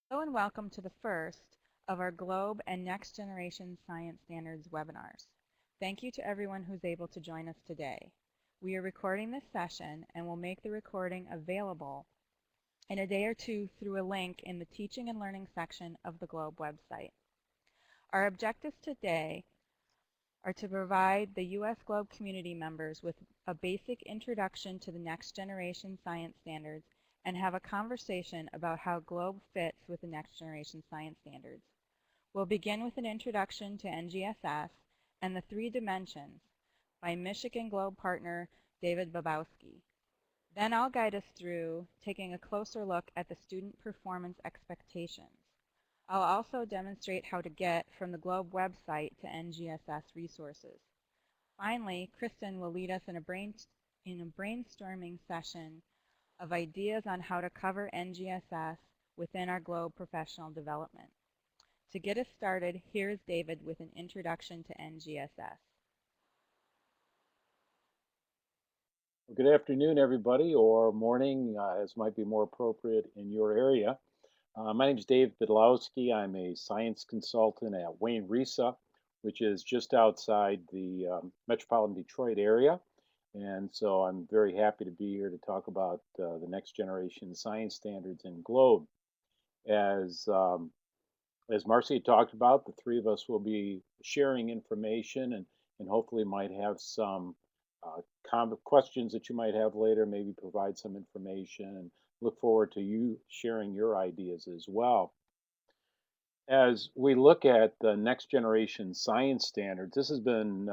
Hello and welcome to the first of our Globe and Next Generation Science Standards webinars. Thank you to everyone who's able to join us today. We are recording this session and will make the recording available in a day or two through a link in the Teaching and Learning section of the Globe website. Our objectives today are to provide the U.S. Globe community members with a basic introduction to the next generation science standards and have a conversation about how Globe fits with the next generation science standards. We'll begin with an introduction to NGSS and the three dimensions by Michigan Globe partner David Badowski. Then I'll guide us through taking a closer look at the student performance expectations. I'll also demonstrate how to get from the Globe website to NGSS Resources. Finally, Kristen will lead us in a brainstorming session of ideas on how to cover NGSS within our Globe professional development. To get us started, here is David with an introduction to NGSS. Good afternoon, everybody, or morning, as might be more appropriate in your area. My name is Dave Badowski. I'm a science consultant at Wayne Risa, which is just outside the metropolitan Detroit area. And so I'm very happy to be here to talk about the next generation science standards in Globe. As Marcy talked about, the three of us will be sharing information and hopefully might have some questions that you might have later, maybe provide some information, and look forward to you sharing your ideas as well. As we look at the next generation science standards, this has been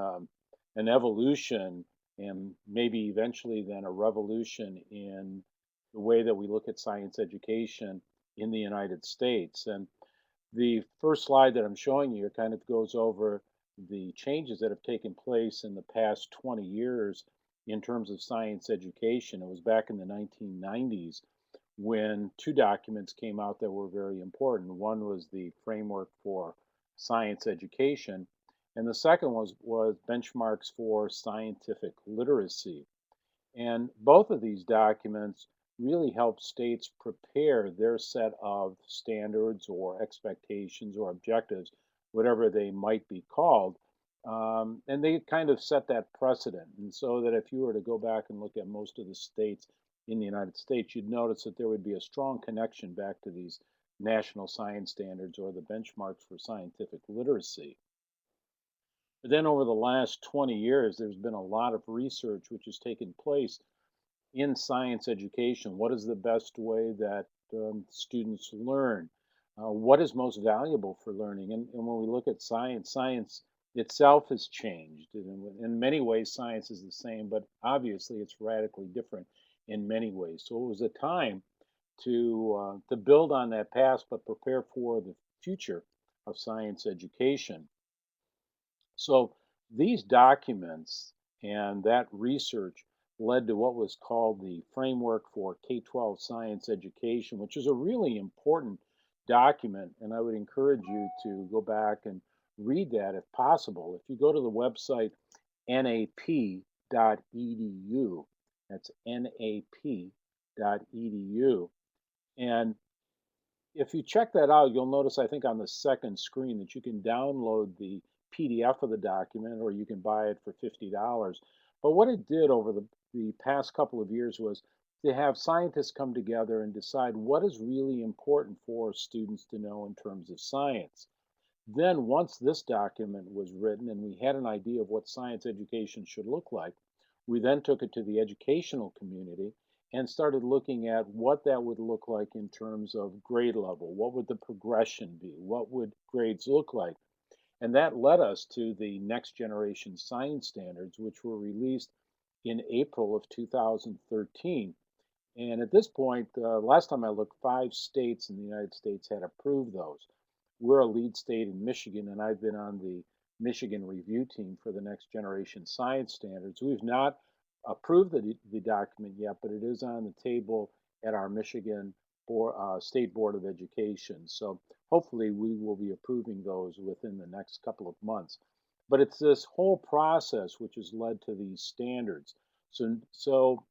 an evolution and maybe eventually then a revolution in the way that we look at science education in the United States. And the first slide that I'm showing you kind of goes over the changes that have taken place in the past 20 years in terms of science education. It was back in the 1990s when two documents came out that were very important. One was the Framework for Science Education, and the second was Benchmarks for Scientific Literacy. And both of these documents really help states prepare their set of standards or expectations or objectives, whatever they might be called. And they kind of set that precedent. And so that if you were to go back and look at most of the states in the United States, you'd notice that there would be a strong connection back to these national science standards or the benchmarks for scientific literacy. But then over the last 20 years, there's been a lot of research which has taken place in science education. What is the best way that students learn? What is most valuable for learning? And when we look at science, science itself has changed. In many ways, science is the same, but obviously it's radically different in many ways. So it was a time to build on that past, but prepare for the future of science education. So these documents and that research led to what was called the Framework for K-12 Science Education, which is a really important document. And I would encourage you to go back and read that if possible. If you go to the website nap.edu, that's nap.edu. And if you check that out, you'll notice, I think, on the second screen that you can download the PDF of the document or you can buy it for $50. But what it did over the past couple of years was to have scientists come together and decide what is really important for students to know in terms of science. Then, once this document was written and we had an idea of what science education should look like, we then took it to the educational community and started looking at what that would look like in terms of grade level. What would the progression be? What would grades look like? And that led us to the next generation science standards, which were released in April of 2013. And at this point, last time I looked, 5 states in the United States had approved those. We're a lead state in Michigan, and I've been on the Michigan review team for the next generation science standards. We've not approved the document yet, but it is on the table at our Michigan State Board of Education. So hopefully we will be approving those within the next couple of months. But it's this whole process which has led to these standards. So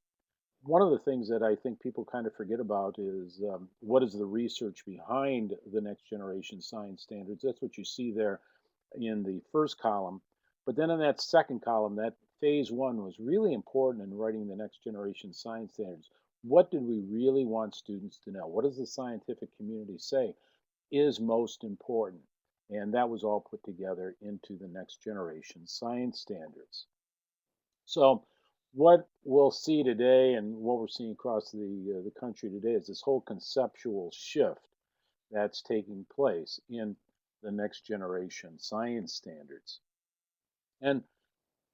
one of the things that I think people kind of forget about is what is the research behind the next generation science standards. That's what you see there in the first column. But then in that second column, that phase one was really important in writing the next generation science standards. What did we really want students to know? What does the scientific community say is most important? And that was all put together into the next generation science standards. So, what we'll see today, and what we're seeing across the country today, is this whole conceptual shift that's taking place in the next generation science standards. And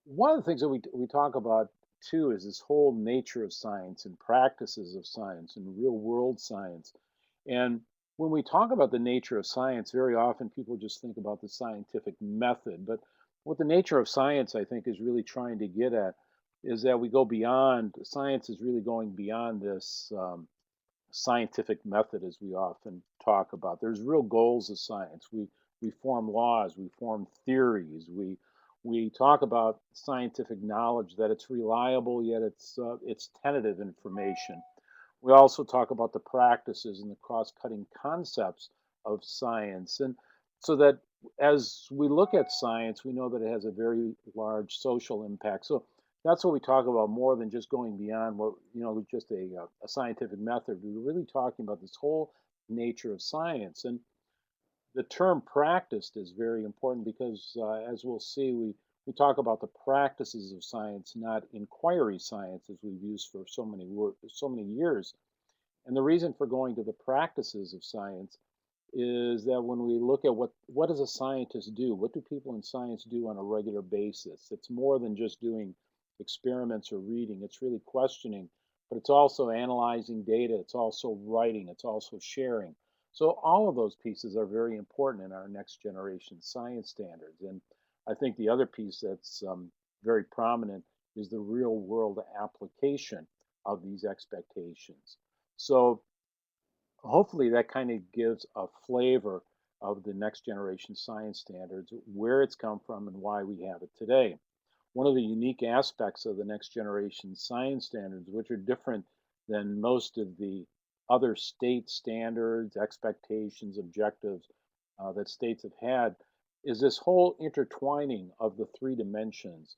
one of the things that we talk about too is this whole nature of science and practices of science and real world science. And when we talk about the nature of science, very often people just think about the scientific method. But what the nature of science, I think, is really trying to get at is that we go beyond, science is really going beyond this scientific method as we often talk about. There's real goals of science. We form laws, we form theories, we talk about scientific knowledge that it's reliable yet it's tentative information. We also talk about the practices and the cross-cutting concepts of science. And so that as we look at science, we know that it has a very large social impact. So that's what we talk about more than just going beyond what, just a scientific method. We're really talking about this whole nature of science. And the term practiced is very important because, as we'll see, we talk about the practices of science, not inquiry science, as we've used for so many years. And the reason for going to the practices of science is that when we look at what does a scientist do? What do people in science do on a regular basis? It's more than just doing experiments or reading. It's really questioning, but it's also analyzing data. It's also writing. It's also sharing. So all of those pieces are very important in our next generation science standards. And I think the other piece that's very prominent is the real world application of these expectations. So hopefully that kind of gives a flavor of the next generation science standards, where it's come from and why we have it today. One of the unique aspects of the next generation science standards, which are different than most of the other state standards, expectations, objectives that states have had, is this whole intertwining of the three dimensions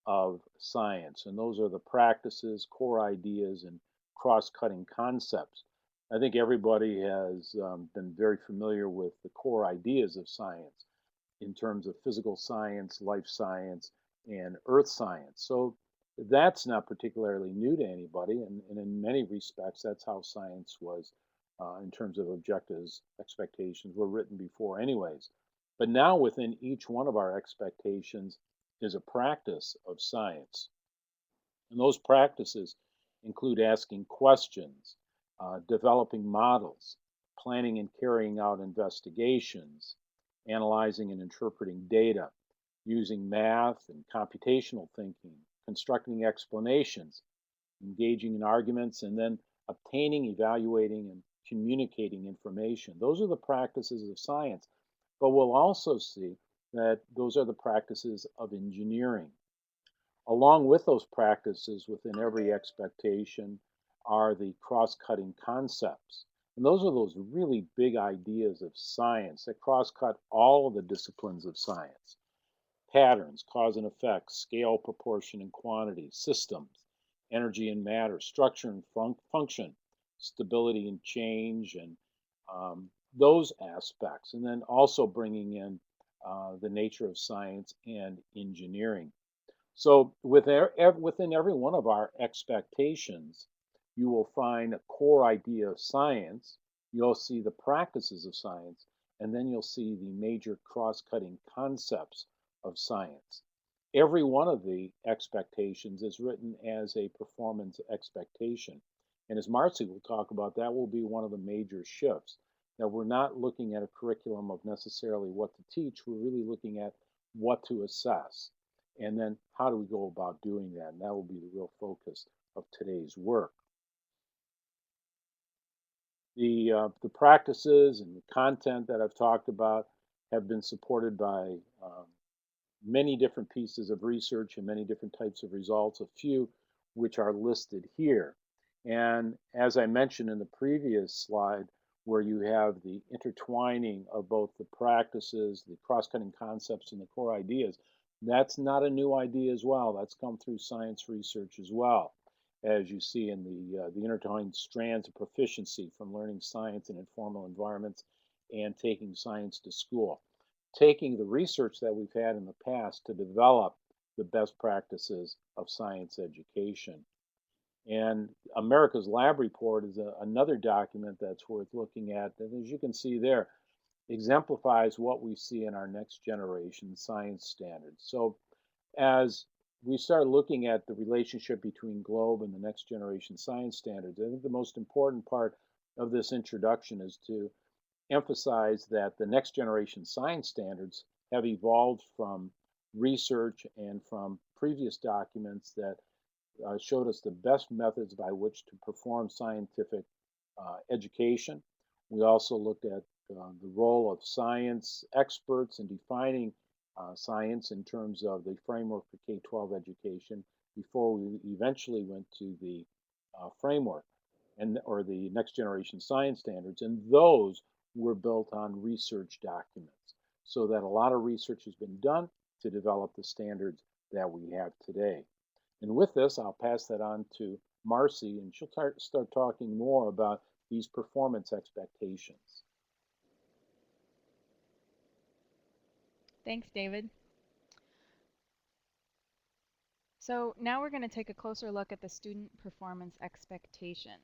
of science. And those are the practices, core ideas, and cross cutting concepts. I think everybody has been very familiar with the core ideas of science in terms of physical science, life science, and earth science. So that's not particularly new to anybody. And in many respects, that's how science was in terms of objectives, expectations were written before, anyways. But now within each one of our expectations is a practice of science. And those practices include asking questions, developing models, planning and carrying out investigations, analyzing and interpreting data, using math and computational thinking, constructing explanations, engaging in arguments, and then obtaining, evaluating, and communicating information. Those are the practices of science. But we'll also see that those are the practices of engineering. Along with those practices within every expectation are the cross-cutting concepts. And those are those really big ideas of science that cross-cut all of the disciplines of science. Patterns, cause and effect, scale, proportion, and quantity, systems, energy and matter, structure and function, stability and change, and those aspects. And then also bringing in the nature of science and engineering. So within every one of our expectations, you will find a core idea of science. You'll see the practices of science, and then you'll see the major cross-cutting concepts of science. Every one of the expectations is written as a performance expectation. And as Marcy will talk about, that will be one of the major shifts. That we're not looking at a curriculum of necessarily what to teach, we're really looking at what to assess. And then how do we go about doing that? And that will be the real focus of today's work. The practices and the content that I've talked about have been supported by many different pieces of research and many different types of results, a few which are listed here. And as I mentioned in the previous slide, where you have the intertwining of both the practices, the cross-cutting concepts, and the core ideas, that's not a new idea as well. That's come through science research as well, as you see in the intertwined strands of proficiency from learning science in informal environments and taking science to school. Taking the research that we've had in the past to develop the best practices of science education. And America's Lab Report is another document that's worth looking at. And as you can see there, exemplifies what we see in our next generation science standards. So as we start looking at the relationship between GLOBE and the next generation science standards, I think the most important part of this introduction is to emphasize that the next generation science standards have evolved from research and from previous documents that showed us the best methods by which to perform scientific education. We also looked at the role of science experts in defining science in terms of the framework for K-12 education before we eventually went to the framework and or the next generation science standards, and those were built on research documents, so that a lot of research has been done to develop the standards that we have today. And with this, I'll pass that on to Marcy, and she'll start talking more about these performance expectations. Thanks, David. So now we're going to take a closer look at the student performance expectations.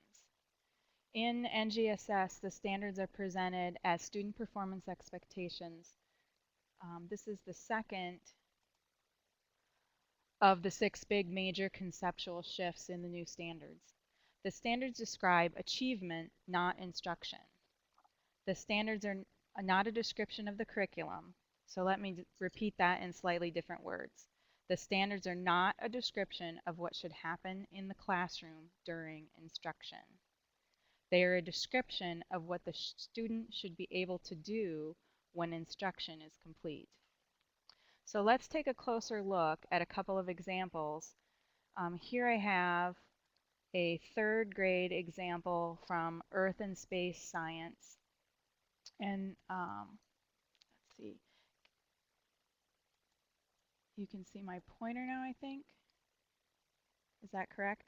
In NGSS, the standards are presented as student performance expectations. This is the second of the 6 big major conceptual shifts in the new standards. The standards describe achievement, not instruction. The standards are not a description of the curriculum. So let me repeat that in slightly different words. The standards are not a description of what should happen in the classroom during instruction. They are a description of what the student should be able to do when instruction is complete. So let's take a closer look at a couple of examples. Here I have a 3rd grade example from Earth and Space Science. And let's see, you can see my pointer now, I think. Is that correct?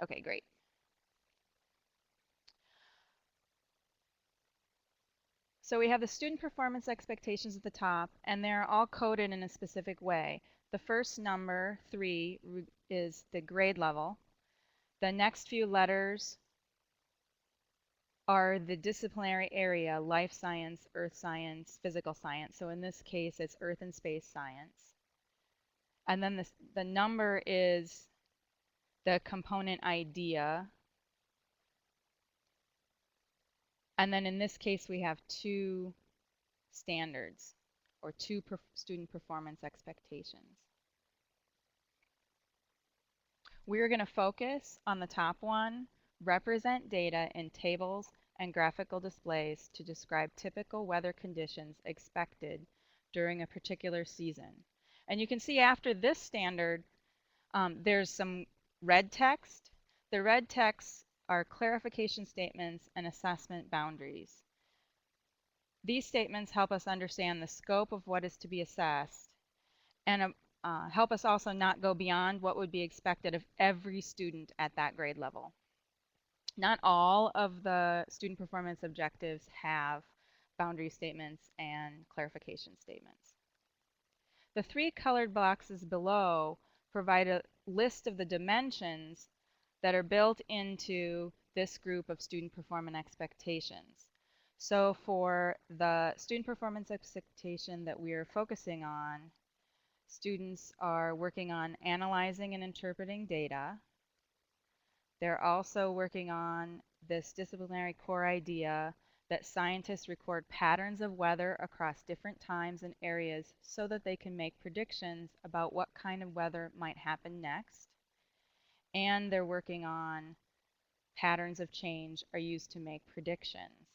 Okay, great. So we have the student performance expectations at the top, and they're all coded in a specific way. The first number, 3, is the grade level. The next few letters are the disciplinary area: life science, earth science, physical science. So in this case, it's earth and space science. And then the number is the component idea. And then in this case, we have 2 standards, or 2 student performance expectations. We're going to focus on the top one: represent data in tables and graphical displays to describe typical weather conditions expected during a particular season. And you can see after this standard, there's some red text. The red texts are clarification statements and assessment boundaries. These statements help us understand the scope of what is to be assessed, and help us also not go beyond what would be expected of every student at that grade level. Not all of the student performance objectives have boundary statements and clarification statements. The 3 colored boxes below provide a list of the dimensions that are built into this group of student performance expectations. So for the student performance expectation that we are focusing on, students are working on analyzing and interpreting data. They're also working on this disciplinary core idea that scientists record patterns of weather across different times and areas so that they can make predictions about what kind of weather might happen next. And they're working on patterns of change are used to make predictions.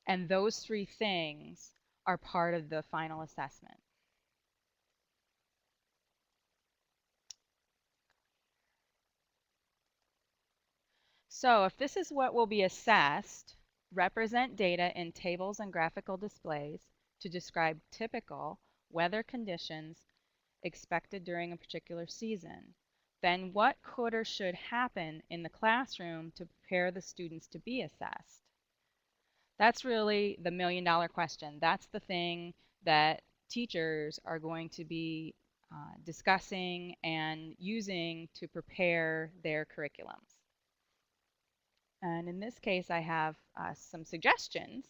And those 3 things are part of the final assessment. So if this is what will be assessed, represent data in tables and graphical displays to describe typical weather conditions expected during a particular season, then what could or should happen in the classroom to prepare the students to be assessed? That's really the $1,000,000 question. That's the thing that teachers are going to be discussing and using to prepare their curriculums. And in this case, I have some suggestions.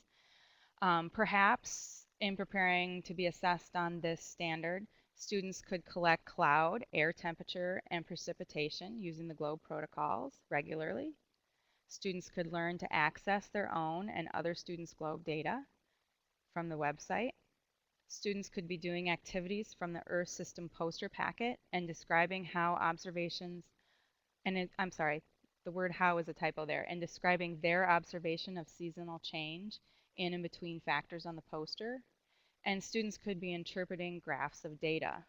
Perhaps in preparing to be assessed on this standard, students could collect cloud, air temperature, and precipitation using the GLOBE protocols regularly. Students could learn to access their own and other students' GLOBE data from the website. Students could be doing activities from the Earth System poster packet and describing how observations, I'm sorry, the word how is a typo there, and describing their observation of seasonal change in and between factors on the poster. And students could be interpreting graphs of data.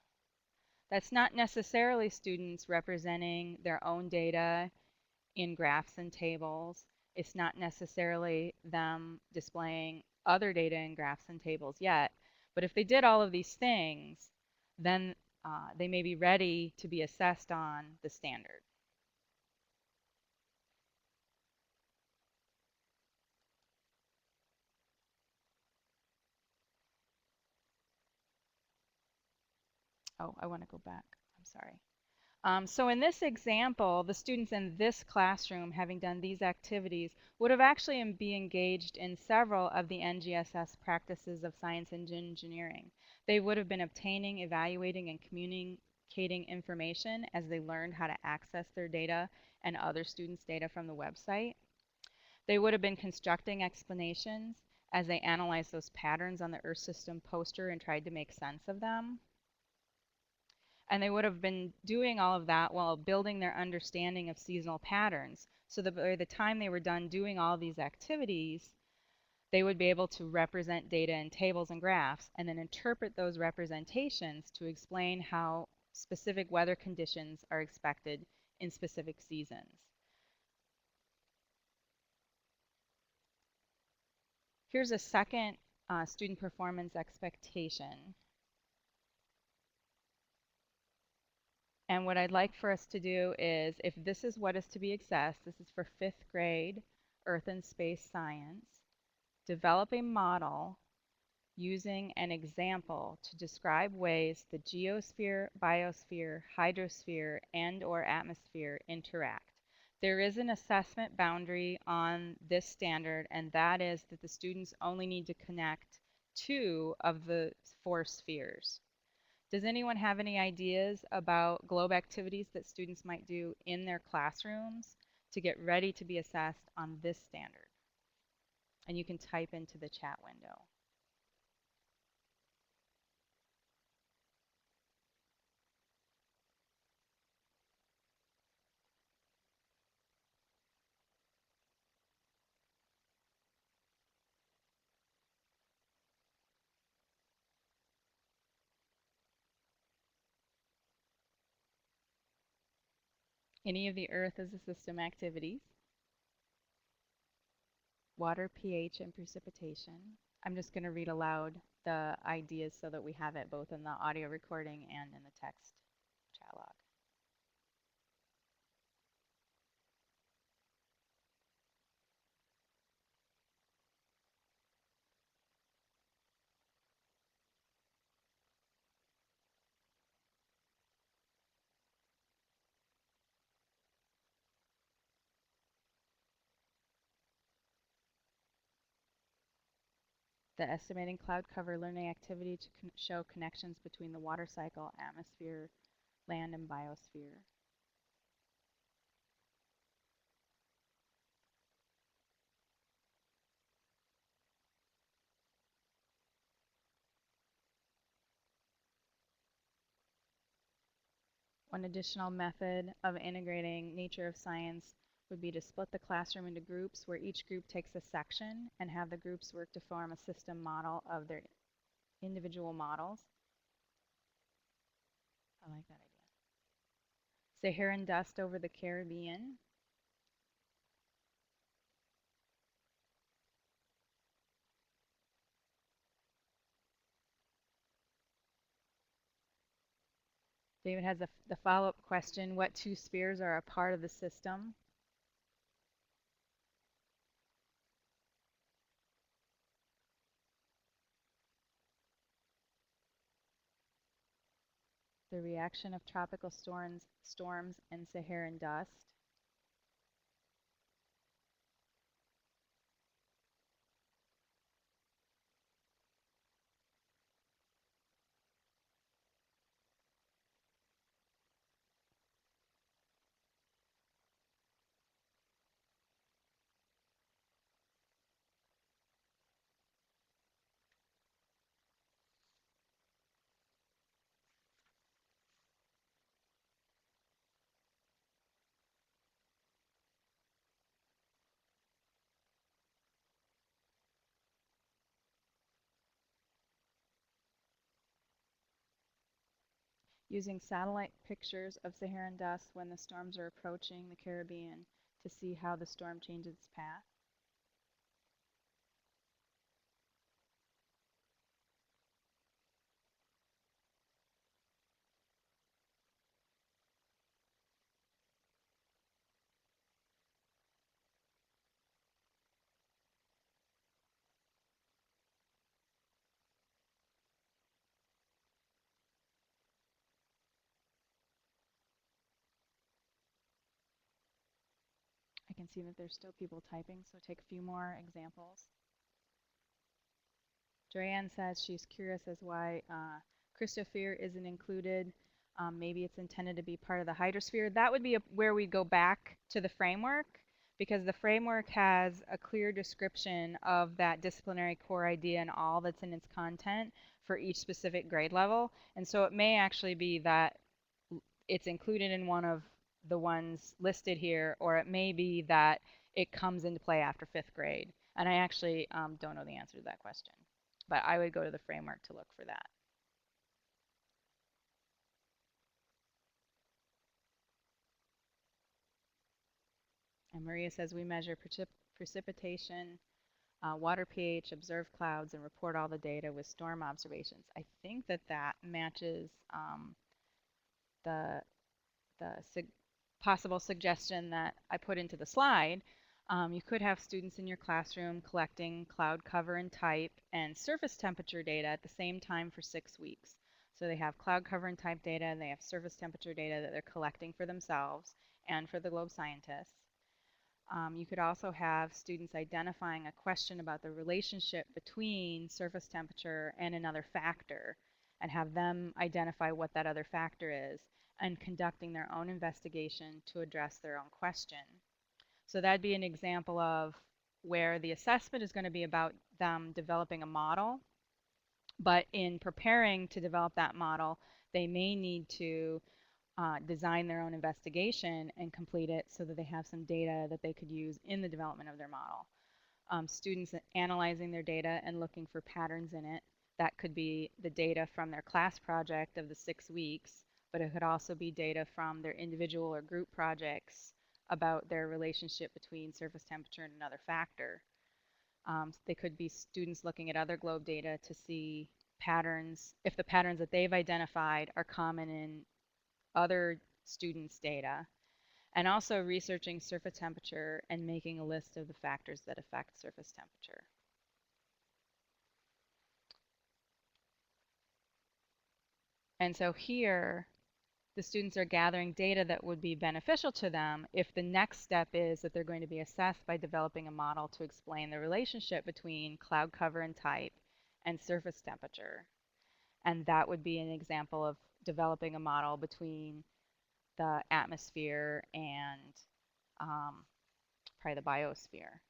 That's not necessarily students representing their own data in graphs and tables. It's not necessarily them displaying other data in graphs and tables yet. But if they did all of these things, then they may be ready to be assessed on the standard. Oh, I want to go back. I'm sorry. So in this example, the students in this classroom, having done these activities, would have actually be engaged in several of the NGSS practices of science and engineering. They would have been obtaining, evaluating, and communicating information as they learned how to access their data and other students' data from the website. They would have been constructing explanations as they analyzed those patterns on the Earth system poster and tried to make sense of them. And they would have been doing all of that while building their understanding of seasonal patterns. So that by the time they were done doing all these activities, they would be able to represent data in tables and graphs and then interpret those representations to explain how specific weather conditions are expected in specific seasons. Here's a second student performance expectation. And what I'd like for us to do is, if this is what is to be assessed, this is for 5th grade Earth and Space Science, develop a model using an example to describe ways the geosphere, biosphere, hydrosphere, and/or atmosphere interact. There is an assessment boundary on this standard, and that is that the students only need to connect 2 of the 4 spheres. Does anyone have any ideas about GLOBE activities that students might do in their classrooms to get ready to be assessed on this standard? And you can type into the chat window. Any of the Earth as a System activities? Water, pH, and precipitation. I'm just going to read aloud the ideas so that we have it both in the audio recording and in the text chat log. The estimating cloud cover learning activity to show connections between the water cycle, atmosphere, land, and biosphere. One additional method of integrating nature of science would be to split the classroom into groups where each group takes a section and have the groups work to form a system model of their individual models. I like that idea. Saharan dust over the Caribbean. David has the follow-up question. What two spheres are a part of the system? The reaction of tropical storms and Saharan dust. Using satellite pictures of Saharan dust when the storms are approaching the Caribbean to see how the storm changes its path. I can see that there's still people typing, so take a few more examples. Joanne says she's curious as why Christosphere isn't included. Maybe it's intended to be part of the hydrosphere. That would be where we go back to the framework, because the framework has a clear description of that disciplinary core idea and all that's in its content for each specific grade level. And so it may actually be that it's included in one of the ones listed here, or it may be that it comes into play after 5th grade. And I actually don't know the answer to that question, but I would go to the framework to look for that. And Maria says we measure precipitation, water pH, observe clouds, and report all the data with storm observations. I think that that matches the the possible suggestion that I put into the slide. You could have students in your classroom collecting cloud cover and type and surface temperature data at the same time for 6 weeks. So they have cloud cover and type data, and they have surface temperature data that they're collecting for themselves and for the globe scientists. You could also have students identifying a question about the relationship between surface temperature and another factor, and have them identify what that other factor is, and conducting their own investigation to address their own question. So that'd be an example of where the assessment is going to be about them developing a model, but in preparing to develop that model, they may need to design their own investigation and complete it so that they have some data that they could use in the development of their model. Students analyzing their data and looking for patterns in it. That could be the data from their class project of the 6 weeks, but it could also be data from their individual or group projects about their relationship between surface temperature and another factor. They could be students looking at other globe data to see patterns, if the patterns that they've identified are common in other students' data, and also researching surface temperature and making a list of the factors that affect surface temperature. And so here, the students are gathering data that would be beneficial to them if the next step is that they're going to be assessed by developing a model to explain the relationship between cloud cover and type and surface temperature. And that would be an example of developing a model between the atmosphere and probably the biosphere.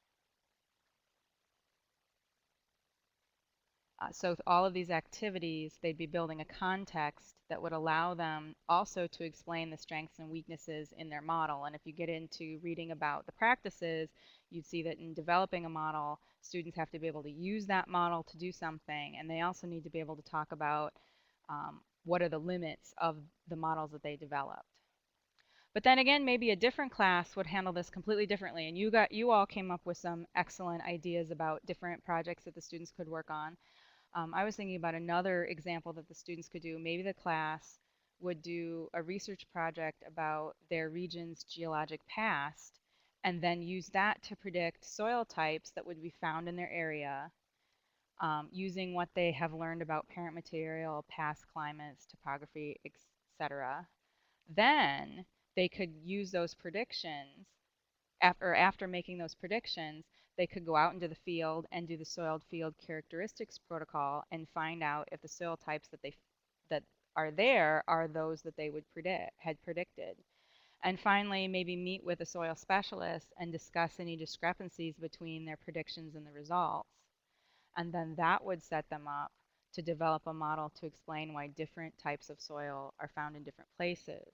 So all of these activities, they'd be building a context that would allow them also to explain the strengths and weaknesses in their model. And if you get into reading about the practices, you'd see that in developing a model, students have to be able to use that model to do something. And they also need to be able to talk about what are the limits of the models that they developed. But then again, maybe a different class would handle this completely differently. And you all came up with some excellent ideas about different projects that the students could work on. I was thinking about another example that the students could do. Maybe the class would do a research project about their region's geologic past and then use that to predict soil types that would be found in their area using what they have learned about parent material, past climates, topography, etc. Then they could use those predictions after making those predictions, they could go out into the field and do the soiled field characteristics protocol and find out if the soil types that are there are those that they would had predicted. And finally, maybe meet with a soil specialist and discuss any discrepancies between their predictions and the results. And then that would set them up to develop a model to explain why different types of soil are found in different places.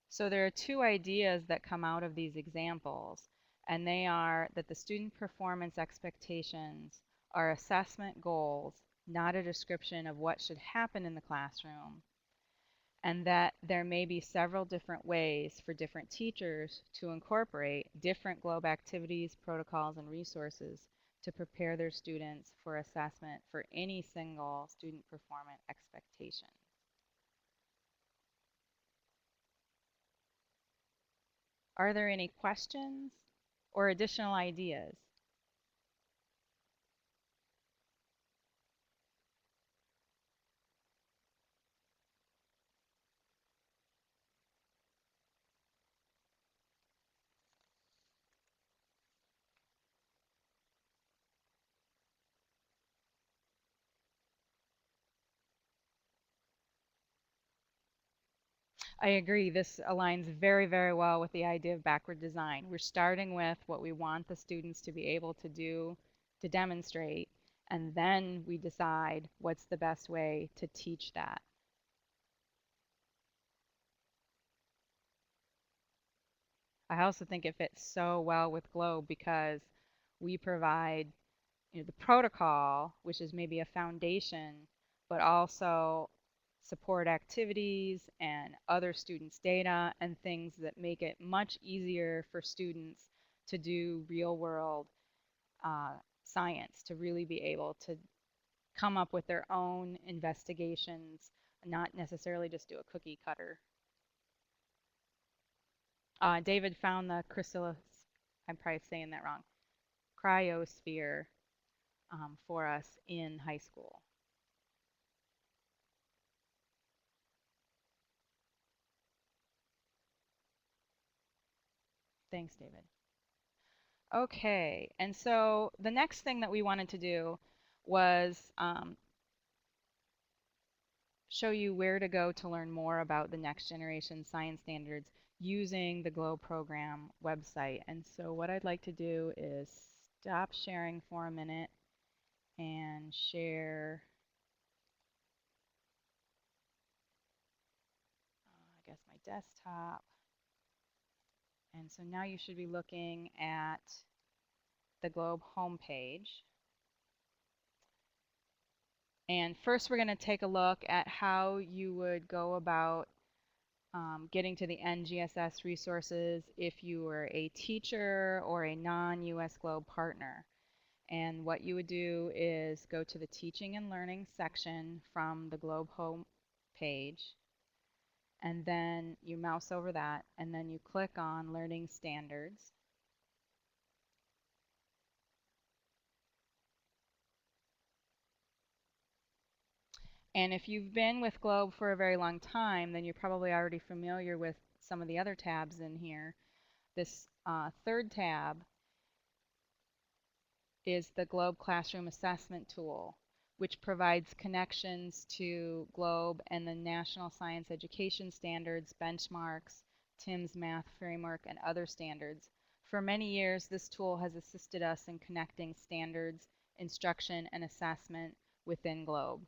So there are two ideas that come out of these examples, and they are that the student performance expectations are assessment goals, not a description of what should happen in the classroom, and that there may be several different ways for different teachers to incorporate different GLOBE activities, protocols, and resources to prepare their students for assessment for any single student performance expectation. Are there any questions or additional ideas? I agree. This aligns very, very well with the idea of backward design. We're starting with what we want the students to be able to do to demonstrate, and then we decide what's the best way to teach that. I also think it fits so well with Globe because we provide the protocol, which is maybe a foundation, but also support activities and other students' data and things that make it much easier for students to do real world science, to really be able to come up with their own investigations, not necessarily just do a cookie cutter. David found the chrysalis, I'm probably saying that wrong, cryosphere for us in high school. Thanks, David. Okay, and so the next thing that we wanted to do was show you where to go to learn more about the next generation science standards using the GLOW program website. And so what I'd like to do is stop sharing for a minute and share, I guess, my desktop. And so now you should be looking at the Globe homepage. And first we're going to take a look at how you would go about getting to the NGSS resources if you were a teacher or a non-US Globe partner. And what you would do is go to the Teaching and Learning section from the Globe home page, and then you mouse over that, and then you click on Learning Standards. And if you've been with Globe for a very long time, then you're probably already familiar with some of the other tabs in here. This third tab is the Globe Classroom Assessment Tool, which provides connections to Globe and the National Science Education Standards, benchmarks, TIMSS Math Framework, and other standards. For many years, this tool has assisted us in connecting standards, instruction, and assessment within Globe.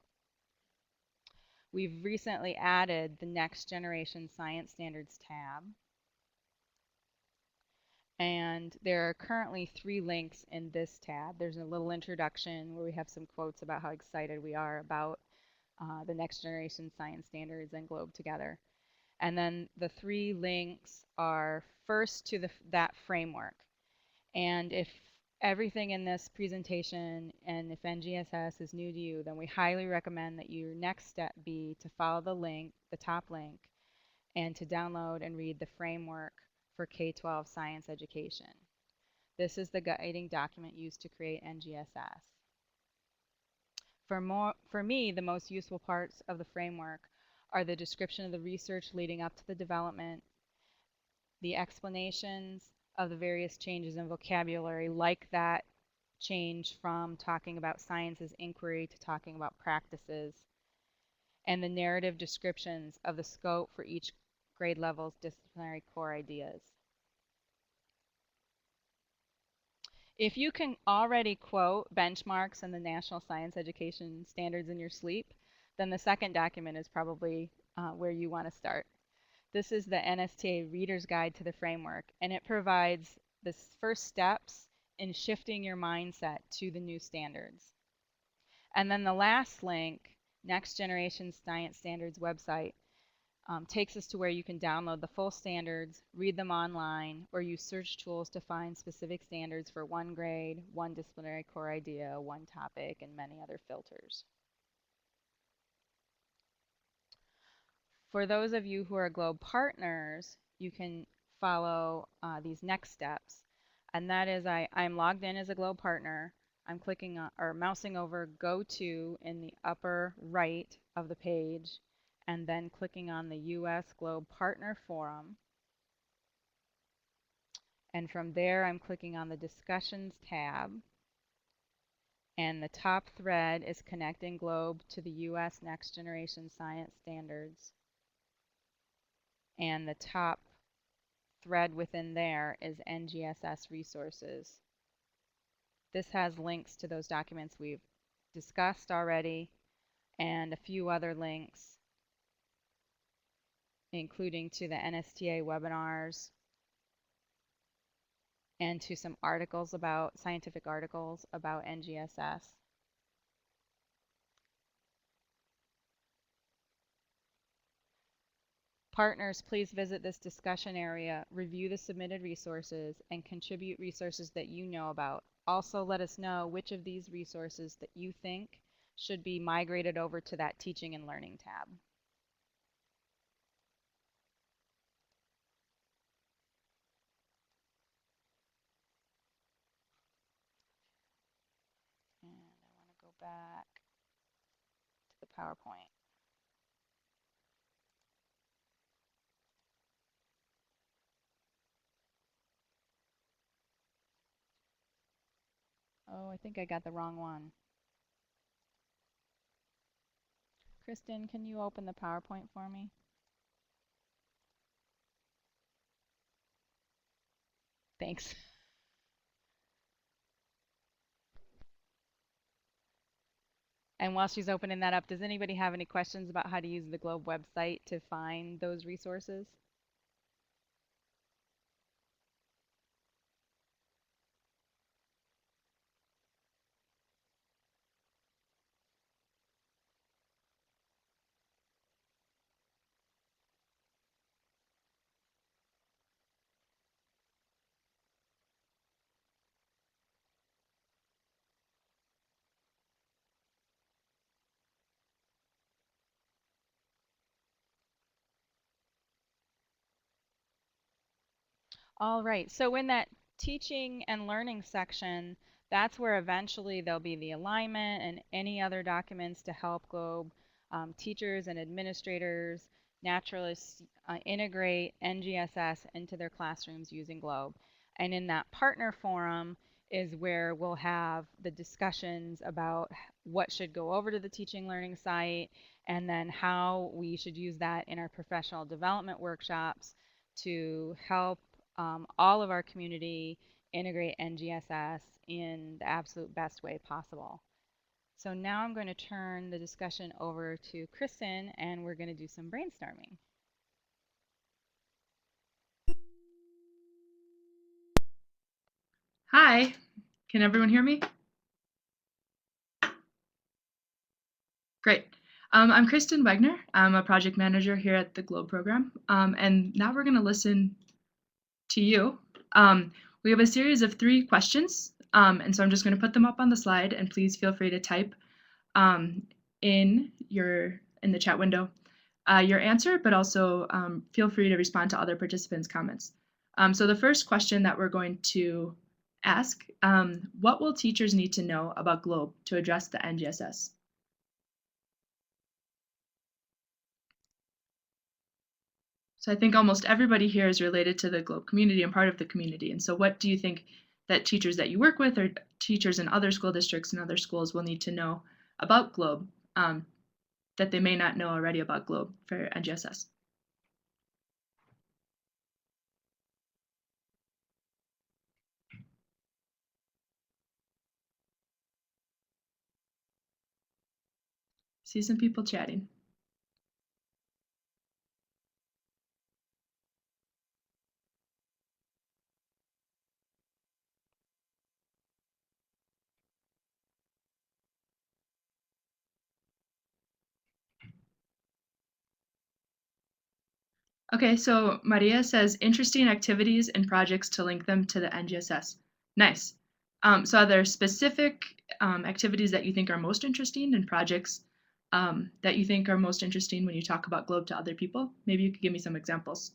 We've recently added the Next Generation Science Standards tab. And there are currently 3 links in this tab. There's a little introduction where we have some quotes about how excited we are about the Next Generation Science Standards and Globe together. And then the 3 links are first to that framework. And if everything in this presentation, and if NGSS is new to you, then we highly recommend that your next step be to follow the link, the top link, and to download and read the framework for K-12 science education. This is the guiding document used to create NGSS. For me, the most useful parts of the framework are the description of the research leading up to the development, the explanations of the various changes in vocabulary, like that change from talking about science as inquiry to talking about practices, and the narrative descriptions of the scope for each grade level's disciplinary core ideas. If you can already quote benchmarks and the National Science Education Standards in your sleep, then the second document is probably where you want to start. This is the NSTA Reader's Guide to the Framework, and it provides the first steps in shifting your mindset to the new standards. And then the last link, Next Generation Science Standards website, takes us to where you can download the full standards, read them online, or use search tools to find specific standards for one grade, one disciplinary core idea, one topic, and many other filters. For those of you who are Globe partners, you can follow these next steps. And that is I'm logged in as a Globe partner. I'm clicking on, or mousing over Go To in the upper right of the page, and then clicking on the US Globe Partner Forum. And from there, I'm clicking on the Discussions tab. And the top thread is Connecting Globe to the US Next Generation Science Standards. And the top thread within there is NGSS Resources. This has links to those documents we've discussed already and a few other links, including to the NSTA webinars and to some articles about, scientific articles about NGSS. Partners, please visit this discussion area, review the submitted resources, and contribute resources that you know about. Also, let us know which of these resources that you think should be migrated over to that Teaching and Learning tab. And I want to go back to the PowerPoint. Oh, I think I got the wrong one. Kristen, can you open the PowerPoint for me? Thanks. And while she's opening that up, does anybody have any questions about how to use the Globe website to find those resources? All right, so in that teaching and learning section, that's where eventually there'll be the alignment and any other documents to help Globe teachers and administrators, naturalists integrate NGSS into their classrooms using Globe. And in that partner forum is where we'll have the discussions about what should go over to the teaching learning site and then how we should use that in our professional development workshops to help all of our community integrate NGSS in the absolute best way possible. So now I'm going to turn the discussion over to Kristen, and we're going to do some brainstorming. Hi, can everyone hear me? Great. I'm Kristen Wegner. I'm a project manager here at the Globe program. And now we're going to listen to you. We have a series of 3 questions And so I'm just going to put them up on the slide, and please feel free to type in the chat window your answer, but also feel free to respond to other participants' comments. So the first question that we're going to ask, what will teachers need to know about GLOBE to address the NGSS? So I think almost everybody here is related to the GLOBE community and part of the community. And so what do you think that teachers that you work with or teachers in other school districts and other schools will need to know about GLOBE that they may not know already about GLOBE for NGSS? See some people chatting. Okay, so Maria says interesting activities and projects to link them to the NGSS. Nice. So are there specific activities that you think are most interesting and projects that you think are most interesting when you talk about GLOBE to other people? Maybe you could give me some examples.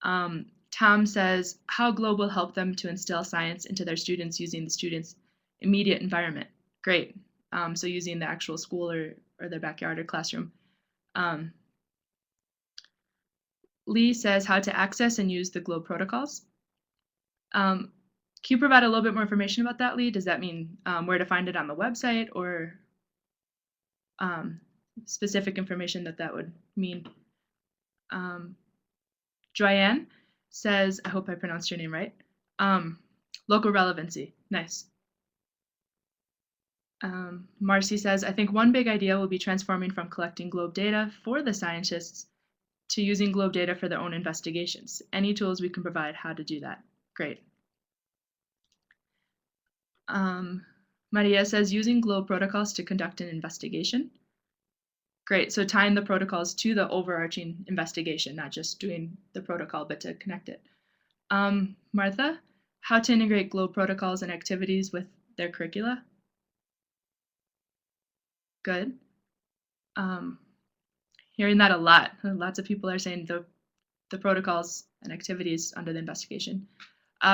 Tom says how GLOBE will help them to instill science into their students using the students' immediate environment. Great. So using the actual school or their backyard or classroom. Lee says how to access and use the GLOBE protocols. Can you provide a little bit more information about that, Lee? Does that mean where to find it on the website or specific information that would mean? Joanne says, I hope I pronounced your name right. Local relevancy. Nice. Marcy says, I think one big idea will be transforming from collecting GLOBE data for the scientists to using GLOBE data for their own investigations. Any tools we can provide, how to do that. Great. Maria says, using GLOBE protocols to conduct an investigation. Great, so tying the protocols to the overarching investigation, not just doing the protocol, but to connect it. Martha, how to integrate GLOBE protocols and activities with their curricula. Good. Hearing that a lot. Lots of people are saying the protocols and activities under the investigation.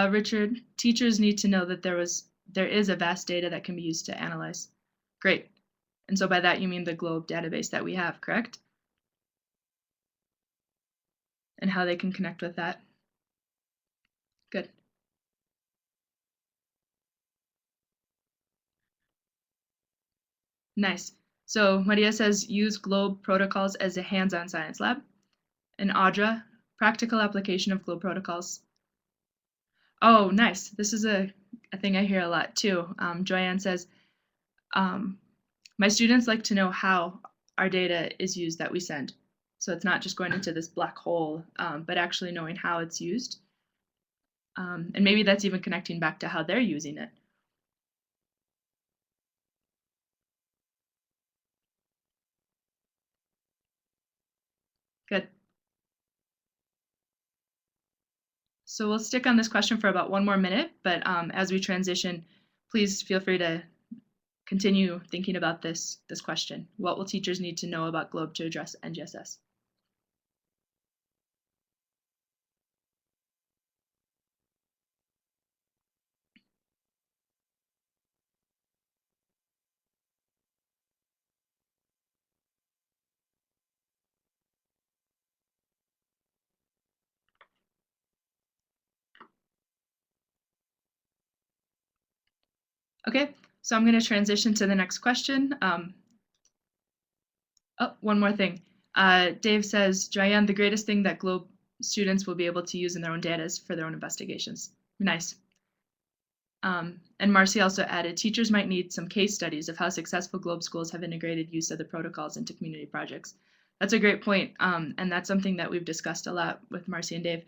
Richard, teachers need to know that there is a vast data that can be used to analyze. Great. And so by that you mean the GLOBE database that we have, correct? And how they can connect with that. Good. Nice. So Maria says use GLOBE protocols as a hands-on science lab. And Audra, practical application of GLOBE protocols. Oh, nice. This is a thing I hear a lot too. Joanne says, my students like to know how our data is used that we send. So it's not just going into this black hole, but actually knowing how it's used. And maybe that's even connecting back to how they're using it. Good. So we'll stick on this question for about 1 more minute, but as we transition, please feel free to continue thinking about this question. What will teachers need to know about GLOBE to address NGSS? Okay, so I'm going to transition to the next question. One more thing. Dave says, Joanne, the greatest thing that GLOBE students will be able to use in their own data is for their own investigations. Nice. And Marcy also added, teachers might need some case studies of how successful GLOBE schools have integrated use of the protocols into community projects. That's a great point, and that's something that we've discussed a lot with Marcy and Dave.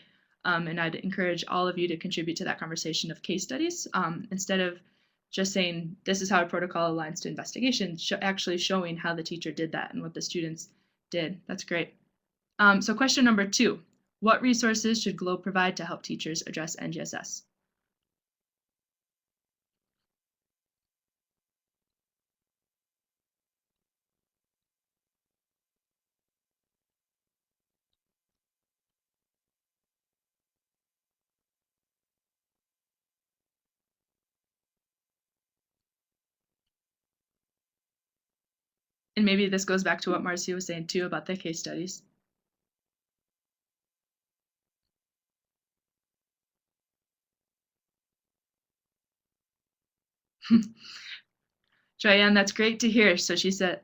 And I'd encourage all of you to contribute to that conversation of case studies instead of just saying this is how a protocol aligns to investigation, actually showing how the teacher did that and what the students did. That's great. So question number 2, what resources should GLOBE provide to help teachers address NGSS? And maybe this goes back to what Marcy was saying too about the case studies. Joanne, that's great to hear. So she said,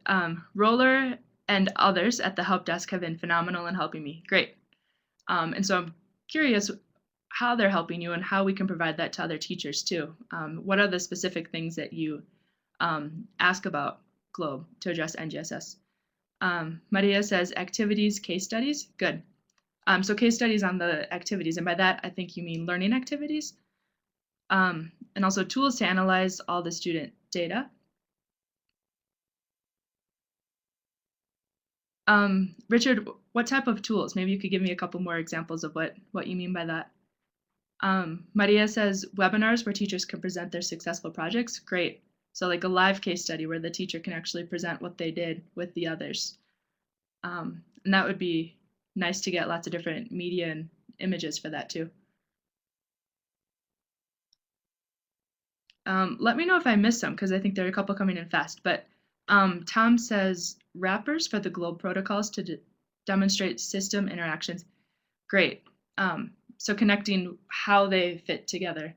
Roller and others at the help desk have been phenomenal in helping me. Great. And so I'm curious how they're helping you and how we can provide that to other teachers too. What are the specific things that you ask about Globe to address NGSS? Maria says activities, case studies. Good. So case studies on the activities, and by that I think you mean learning activities. And also tools to analyze all the student data. Richard, what type of tools? Maybe you could give me a couple more examples of what you mean by that. Maria says webinars where teachers can present their successful projects. Great. So like a live case study where the teacher can actually present what they did with the others. And that would be nice to get lots of different media and images for that too. Let me know if I missed some because I think there are a couple coming in fast. But Tom says wrappers for the Globe protocols to demonstrate system interactions. Great. So connecting how they fit together.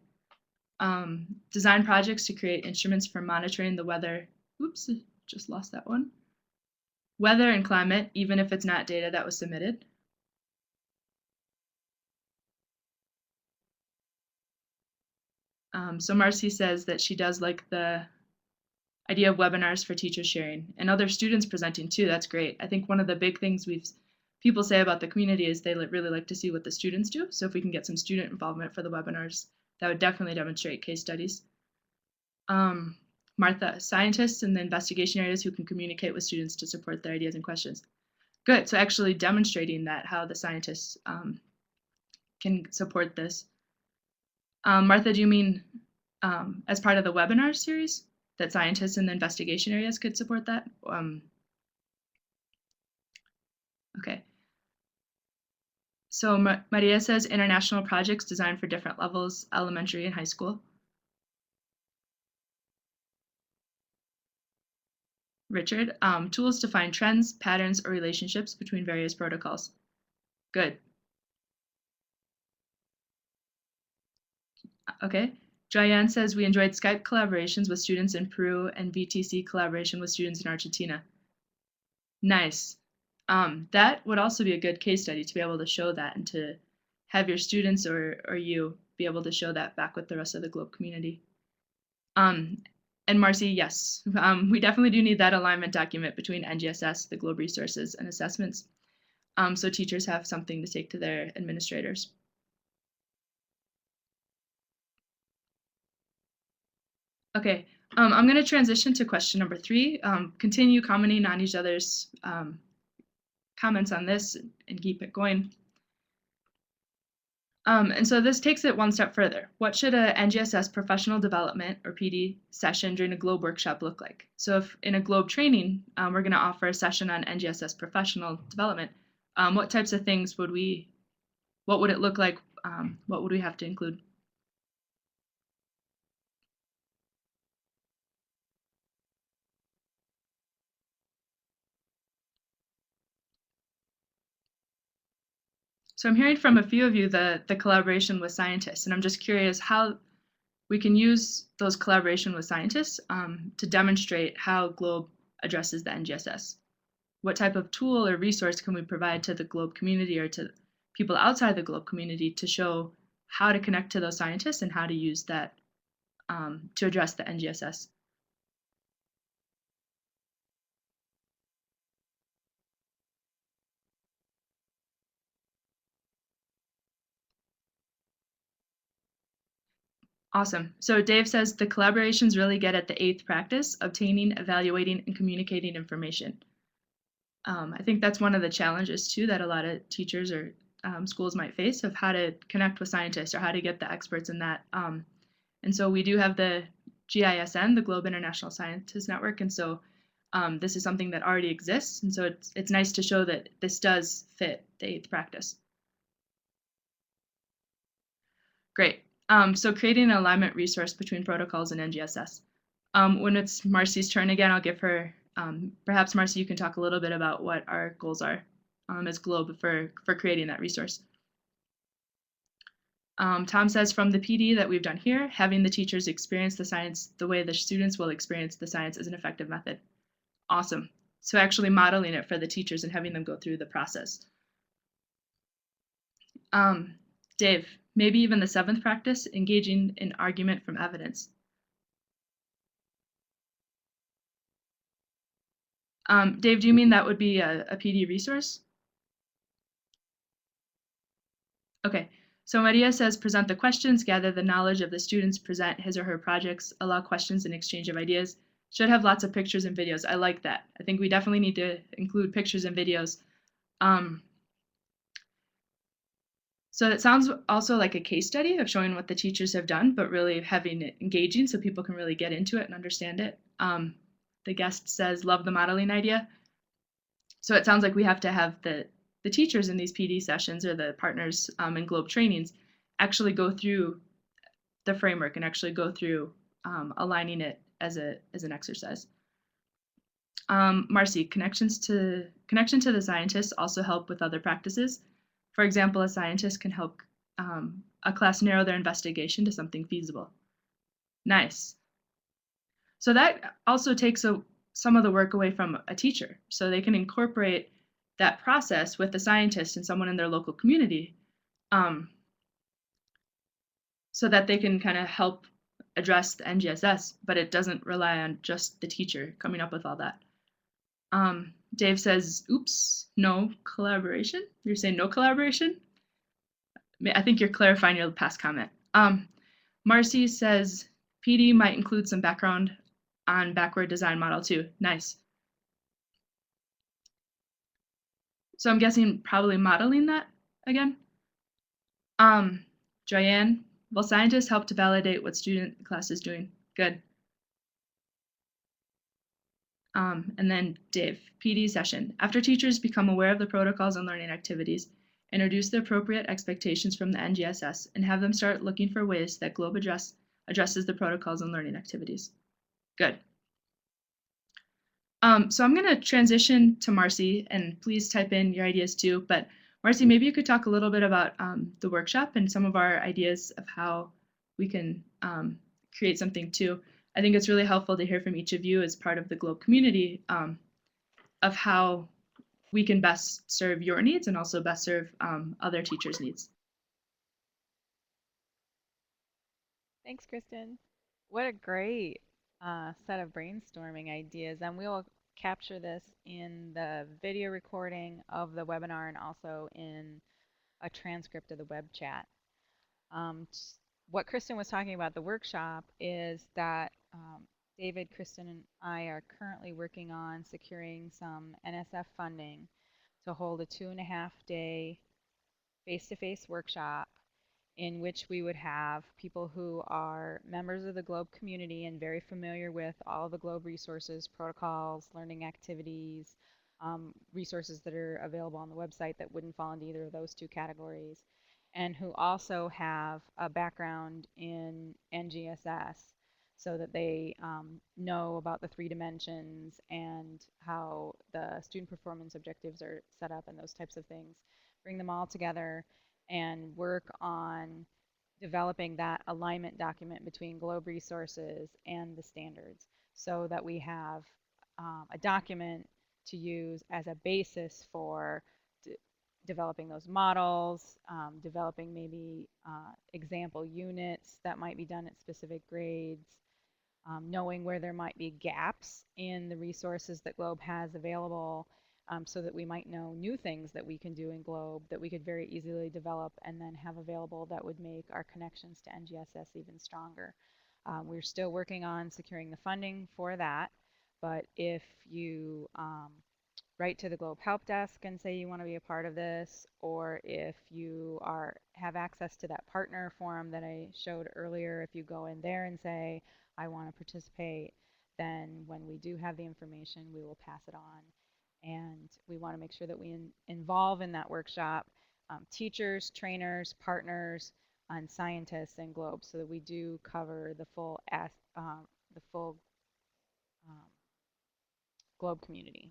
Design projects to create instruments for monitoring the weather. Oops, just lost that one. Weather and climate, even if it's not data that was submitted. So Marcy says that she does like the idea of webinars for teachers sharing and other students presenting too. That's great. I think one of the big things people say about the community is they really like to see what the students do. So if we can get some student involvement for the webinars, that would definitely demonstrate case studies. Martha, scientists in the investigation areas who can communicate with students to support their ideas and questions. Good. So actually demonstrating that how the scientists can support this. Martha, do you mean as part of the webinar series that scientists in the investigation areas could support that? Okay. So Maria says international projects designed for different levels, elementary and high school. Richard, tools to find trends, patterns, or relationships between various protocols. Good. Okay. Joyanne says we enjoyed Skype collaborations with students in Peru and VTC collaboration with students in Argentina. Nice. That would also be a good case study to be able to show that and to have your students or you be able to show that back with the rest of the Globe community. And Marcy, yes, we definitely do need that alignment document between NGSS, the Globe resources, and assessments, so teachers have something to take to their administrators. Okay, I'm going to transition to question number 3. Continue commenting on each other's comments on this and keep it going. And so this takes it one step further. What should a NGSS professional development or PD session during a Globe workshop look like? So if in a Globe training, we're going to offer a session on NGSS professional development, what types of things what would it look like? What would we have to include? So I'm hearing from a few of you the collaboration with scientists, and I'm just curious how we can use those collaboration with scientists to demonstrate how Globe addresses the NGSS. What type of tool or resource can we provide to the Globe community or to people outside the Globe community to show how to connect to those scientists and how to use that to address the NGSS? Awesome. So Dave says the collaborations really get at the 8th practice, obtaining, evaluating, and communicating information. I think that's one of the challenges too that a lot of teachers or schools might face of how to connect with scientists or how to get the experts in that. And so we do have the GISN, the Globe International Scientists Network, and so this is something that already exists, and so it's nice to show that this does fit the 8th practice. Great. So creating an alignment resource between protocols and NGSS. When it's Marcy's turn again, I'll give her Perhaps, Marcy, you can talk a little bit about what our goals are as Globe for creating that resource. Tom says, from the PD that we've done here, having the teachers experience the science the way the students will experience the science is an effective method. Awesome. So actually modeling it for the teachers and having them go through the process. Dave, maybe even the seventh practice, engaging in argument from evidence. Dave, do you mean that would be a PD resource? Okay, so Maria says, present the questions, gather the knowledge of the students, present his or her projects, allow questions and exchange of ideas. Should have lots of pictures and videos. I like that. I think we definitely need to include pictures and videos. So it sounds also like a case study of showing what the teachers have done, but really having it engaging so people can really get into it and understand it. The guest says, love the modeling idea. So it sounds like we have to have the teachers in these PD sessions or the partners in Globe trainings actually go through the framework and actually go through aligning it as an exercise. Marcy, connection to the scientists also help with other practices. For example, a scientist can help a class narrow their investigation to something feasible. Nice. So that also takes some of the work away from a teacher. So they can incorporate that process with the scientist and someone in their local community so that they can kind of help address the NGSS, but it doesn't rely on just the teacher coming up with all that. Dave says, oops, no collaboration. You're saying no collaboration? I think you're clarifying your past comment. Marcy says, PD might include some background on backward design model too. Nice. So I'm guessing probably modeling that again. Joyanne, will scientists help to validate what student class is doing? Good. And then Dave, PD session. After teachers become aware of the protocols and learning activities, introduce the appropriate expectations from the NGSS and have them start looking for ways that Globe addresses the protocols and learning activities. Good. So I'm going to transition to Marcy, and please type in your ideas too. But Marcy, maybe you could talk a little bit about the workshop and some of our ideas of how we can create something too. I think it's really helpful to hear from each of you as part of the Globe community of how we can best serve your needs and also best serve other teachers' needs. Thanks, Kristen. What a great set of brainstorming ideas. And we will capture this in the video recording of the webinar and also in a transcript of the web chat. What Kristen was talking about the workshop is that David, Kristen, and I are currently working on securing some NSF funding to hold a 2.5-day face-to-face workshop in which we would have people who are members of the Globe community and very familiar with all the Globe resources, protocols, learning activities, resources that are available on the website that wouldn't fall into either of those two categories, and who also have a background in NGSS so that they know about the 3 dimensions and how the student performance objectives are set up and those types of things. Bring them all together and work on developing that alignment document between Globe resources and the standards so that we have a document to use as a basis for developing those models, developing maybe example units that might be done at specific grades, knowing where there might be gaps in the resources that Globe has available, so that we might know new things that we can do in Globe that we could very easily develop and then have available that would make our connections to NGSS even stronger. We're still working on securing the funding for that, but if you write to the Globe Help Desk and say you want to be a part of this, or if you have access to that partner forum that I showed earlier, if you go in there and say, I want to participate, then when we do have the information, we will pass it on. And we want to make sure that we involve in that workshop teachers, trainers, partners, and scientists in Globe so that we do cover the full Globe community.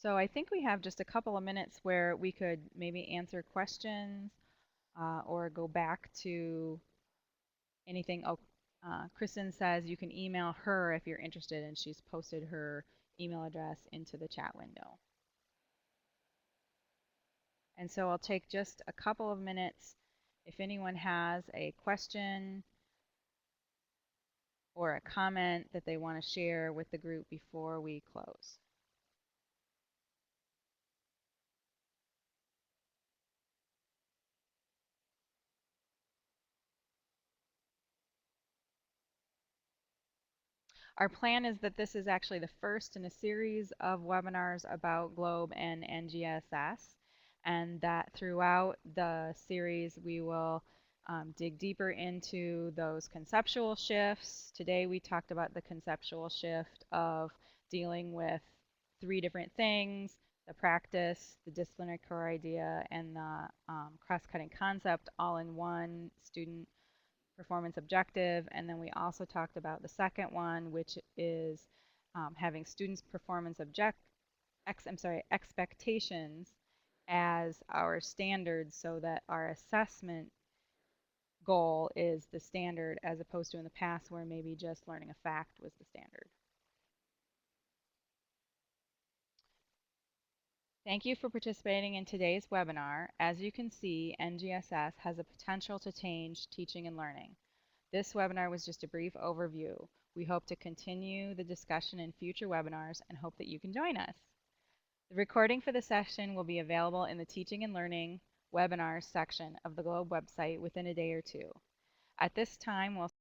So I think we have just a couple of minutes where we could maybe answer questions or go back to anything. Oh, Kristen says you can email her if you're interested, and she's posted her email address into the chat window. And so I'll take just a couple of minutes if anyone has a question or a comment that they want to share with the group before we close. Our plan is that this is actually the first in a series of webinars about Globe and NGSS, and that throughout the series we will dig deeper into those conceptual shifts. Today we talked about the conceptual shift of dealing with three different things: the practice, the disciplinary core idea, and the cross-cutting concept all in one student performance objective. And then we also talked about the second one, which is having students' performance expectations as our standards, so that our assessment goal is the standard, as opposed to in the past where maybe just learning a fact was the standard. Thank you for participating in today's webinar. As you can see, NGSS has a potential to change teaching and learning. This webinar was just a brief overview. We hope to continue the discussion in future webinars and hope that you can join us. The recording for the session will be available in the Teaching and Learning Webinars section of the Globe website within a day or two. At this time, we'll